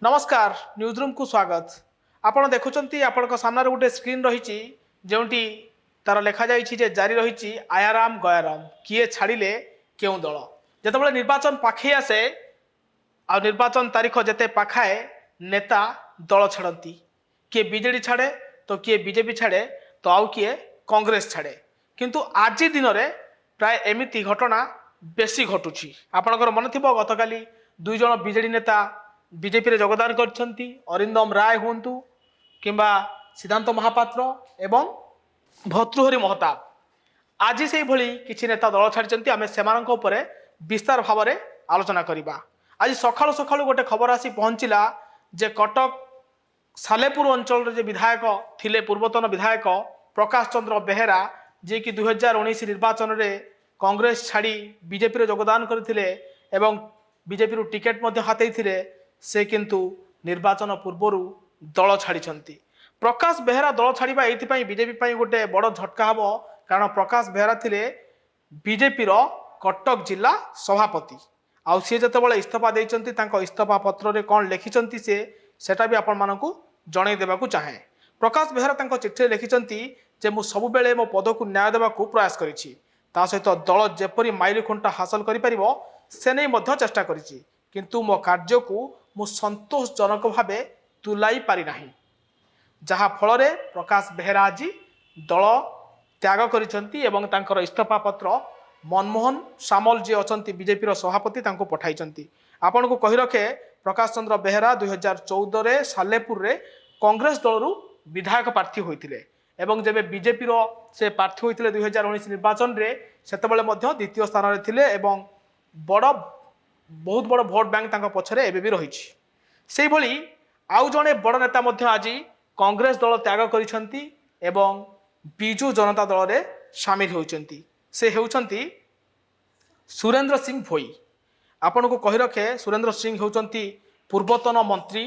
नमस्कार news room को स्वागत। आपण देखुंत आपण सामने गोटे स्क्रीन रही जोटी तार लिखा जाए जारी रही आयाराम गयाराम किए छाड़िले क्यों दल। जिते निर्वाचन पाखे आसे आ निर्वाचन तारीख जिते पाखाए नेता दल छाड़ती किए बीजेडी छाड़े तो किए बीजेपी छाड़े तो आउ किए कांग्रेस छाड़े किंतु आज दिन में प्राय एमती घटना बेसी घटुची। आपणकर मन थी गतकाली दुई जन बीजेडी नेता बीजेपी रे योगदान करछंती अरिंदम राय हुंतु किंबा सिद्धांत महापात्र एवं भर्तृहरि महताब आज से भली किछि नेता दल छाड़िछंती। आमे सेमानक उपरे विस्तार भाव में आलोचना करिबा। आज सकाळु सकाळु गोटे खबर आसी पहुंचला जे कटक सालेपुर अंचल जे विधायक थिले पूर्वतन विधायक प्रकाश चंद्र बेहेरा जे कि 2019 निर्वाचन रे कांग्रेस छाड़ी बीजेपी रे योगदान करथिले एवं बीजेपी रु टिकेट मध्य हातेइथिले से किंतु निर्वाचन पूर्वर दल छाड़ी। प्रकाश बेहेरा दल छाड़ा ये बीजेपी गोटे बड़ झटका हम कारण प्रकाश बेहेरा थिले बीजेपी रो कटक जिला सभापति आउ सी जिते इस्तीफा देइचंती तांको इस्तीफा पत्र रे कौन लिखिचंती सेटा भी आपण मानकू जणै देबाकू चाहे। प्रकाश बेहेरा तांको चिठी लिखिचंती जे मु सब बेले मो पद को न्याय देबाकू प्रयास करिछि ता सहित दल जेपरी माइल खुंटा हासिल करि परिबो से नै मध्य चेष्टा करिछि किंतु मो कार्य को मु संतोषजनक भावे तुलाई पारि नाही जहा फल रे प्रकाश बेहेरा आज दल त्याग करिसंती एवं तांकर इस्तीफा पत्र मनमोहन सामल जी अछंती बीजेपी रो सभापति तांको पठाइचंती। आपण को कहि रखे प्रकाश चंद्र बेहेरा 2014 रे सालेपुर रे कांग्रेस दलरु विधायक प्रार्थी होइतिले एवं जेबे बीजेपी रो से प्रार्थी होइतिले 2019 निर्वाचन रे सेतबेले मध्य द्वितीय स्थान रे थिले एवं बहुत बड़ भोट बैंक तांको पछरे एबे भी रहिछि। सेहि भली आउ जणे बड़ नेता मध्य आज कांग्रेस दल त्याग करिसंती एवं बिजू जनता दल रे शामिल होइचंती। से हेउचंती सुरेंद्र सिंह भोई। आपण को कहि रखे सुरेंद्र सिंह हेउचंती पूर्वतन मंत्री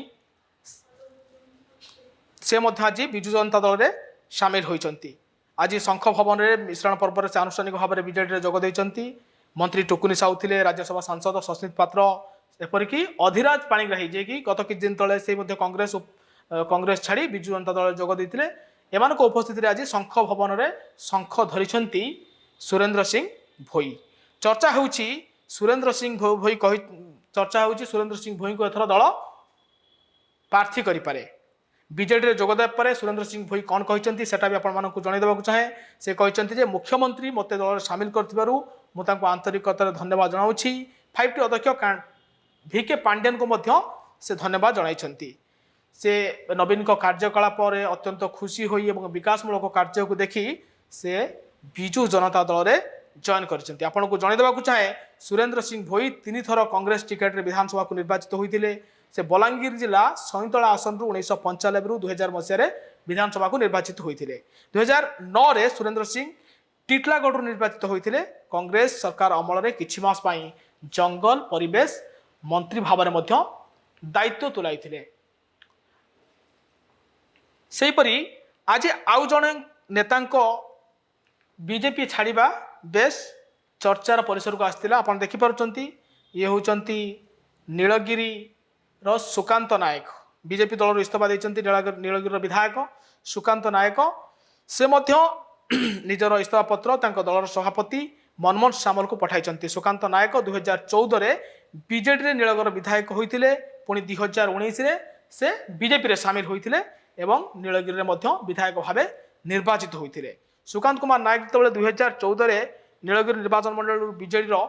से मध्य आज बिजू जनता दल रे शामिल होइचंती। आज शंख भवन रे मिश्रण पर्व रे आनुष्ठानिक भाव में बीजेडी रे जोग दैचंती। मंत्री टुकुनी साहू थिले राज्यसभा सांसद सस्मित पात्र एपरिकी अधिराज पाणिग्राही जे कि गत किछ दिन तले से मध्य कांग्रेस छाड़ी बिजू जनता दल जोग दैथिले एमानक उपस्थिति रे आज शंख भवन रे शंख धरिछंती सुरेंद्र सिंह भोई। चर्चा होउची सुरेंद्र सिंह भोई कहि चर्चा होउची सुरेंद्र सिंह भोई को एथर दल प्रार्थी करि पारे बीजेडी रे जोगदेव पारे। सुरेंद्र सिंह भोई कौन कहिसंती सेटा भी आपण मानकू जणै देबाकू चाहे। से कहिसंती जे मुख्यमंत्री मते दल शामिल करथिबारु मु तांको आंतरिकतार धन्यवाद जणाउछि। 5टी अध्यक्ष भिके पांड्यन को मध्य से धन्यवाद जणाइछंती। से नवीन को कार्यकलाप रे अत्यंत खुशी होई एवं विकासमूलक कार्य को देखि से बिजू जनता दल रे जॉइन करछंती। आपण को जणै देबाकू चाहे सुरेंद्र सिंह भोई 3 थर कांग्रेस टिकेट रे विधानसभा को निर्वाचित होइतिले। से बलांगीर जिला सईतला आसन रु 1995 रु 2000 मसिया रे विधानसभा को निर्वाचित होइतिले। 2009 रे सुरेंद्र सिंह टिटलागढ़ निर्वाचित होइतिले। कांग्रेस सरकार अमल रे किछि मास पई जंगल परिवेश मंत्री भाव में मध्य दायित्व तुलाइतिले। सेहीपरि आज आउ जणे नेतांको बीजेपी छाड़िबा बेस चर्चार परिसर को आसतिला। आपण देखि पारुचंती ये होचंती नीलगिरी रो सुकांत नायक बीजेपी दल इस्तीफा देइचंती। नीलगिरी विधायक सुकांत नायक से मध्य निजर इस्तीफा पत्र तांको दलर सभापति मनमोहन सामल को पठाइचंती। सुकांत नायक 2014 रे बीजेडी रे नीलगिरी विधायक होइतिले पुणी 2019 रे से बीजेपी रे शामिल होइतिले एवं नीलगिरी रे मध्य विधायक भावे निर्वाचित होइतिले। सुकांत कुमार नायक जेतेबेले 2014 रे नीलगिरी निर्वाचन मंडल बीजेडी रो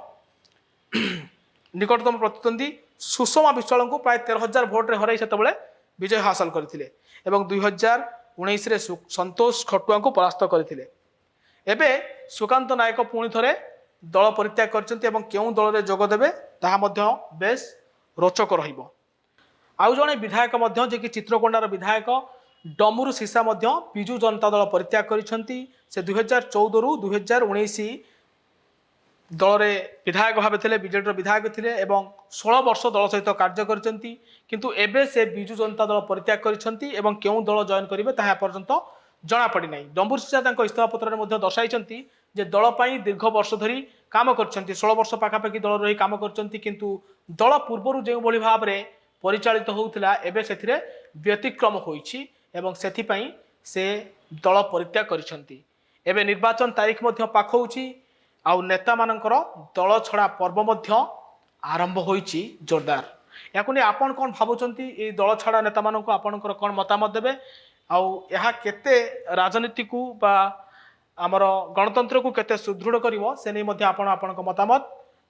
निकटतम प्रतिद्वंदी सुषमा विश्वाल को प्राय 13,000 भोट रे हराई सेतेबेले विजय हासिल करथिले एवं 2019 रे संतोष खटुआ को परास्त करथिले। एबे सुकांत नायक पुणी थरे दल परित्याग करछंती एवं केउ दल रे जोग देबे ताहा मध्य बेस रोचक रहिबो। आउ जणे विधायक मध्य जे कि चित्रकोंडार विधायक डमुरु सीसा मध्य बिजू जनता दल परित्याग करिसंती। से 2014 रु 2019 दल रे विधायक भाव थे बीजेडी विधायक थे एवं 16 वर्ष दल सहित कार्य करछंती किंतु एबे से बिजू जनता दल परित्याग करछंती एवं केउ दल जॉइन करिवे ताहा पर्यंत जना पड़ी नाही। डम्बुर सीसा तांको इस्तीफा पत्र रे मध्य दर्शाइछंती जे दल पई दीर्घ वर्ष धरी काम करछंती 16 वर्ष पाखापाखि दल रही काम करछंती किंतु दल पूर्वरु जे भली भाव रे ପରିଚାଳିତ ହେଉଥିଲା ଏବେ ସେଥିରେ ବ୍ୟତିକ୍ରମ ହୋଇଛି ଏବଂ ସେଥିପାଇଁ ସେ ଦଳ ପରିତ୍ୟାଗ କରିଛନ୍ତି। ଏବେ ନିର୍ବାଚନ ତାରିଖ ମଧ୍ୟ ପାଖଉଛି ଆଉ ନେତାମାନଙ୍କର ଦଳ ଛଡ଼ା ପର୍ବ ମଧ୍ୟ ଆରମ୍ଭ ହୋଇଛି ଜୋରଦାର। ୟାକୁ ନେଇ ଆପଣ କ'ଣ ଭାବୁଛନ୍ତି? ଏଇ ଦଳ ଛଡ଼ା ନେତାମାନଙ୍କୁ ଆପଣଙ୍କର କ'ଣ ମତାମତ ଦେବେ? ଆଉ ଏହା କେତେ ରାଜନୀତିକୁ ବା ଆମର ଗଣତନ୍ତ୍ରକୁ କେତେ ସୁଦୃଢ଼ କରିବ ସେ ନେଇ ମଧ୍ୟ ଆପଣ ଆପଣଙ୍କ ମତାମତ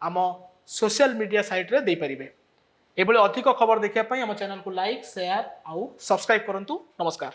ଆମ সোশিয়াল মিডিয়া সাইটରେ ଦେଇପାରିବେ। ଏଭଳି ଅଧିକ ଖବର ଦେଖିବା ପାଇଁ ଆମ ଚ୍ୟାନେଲକୁ ଲାଇକ୍, ସେୟାର ଆଉ ସବସ୍କ୍ରାଇବ୍ କରନ୍ତୁ। ନମସ୍କାର।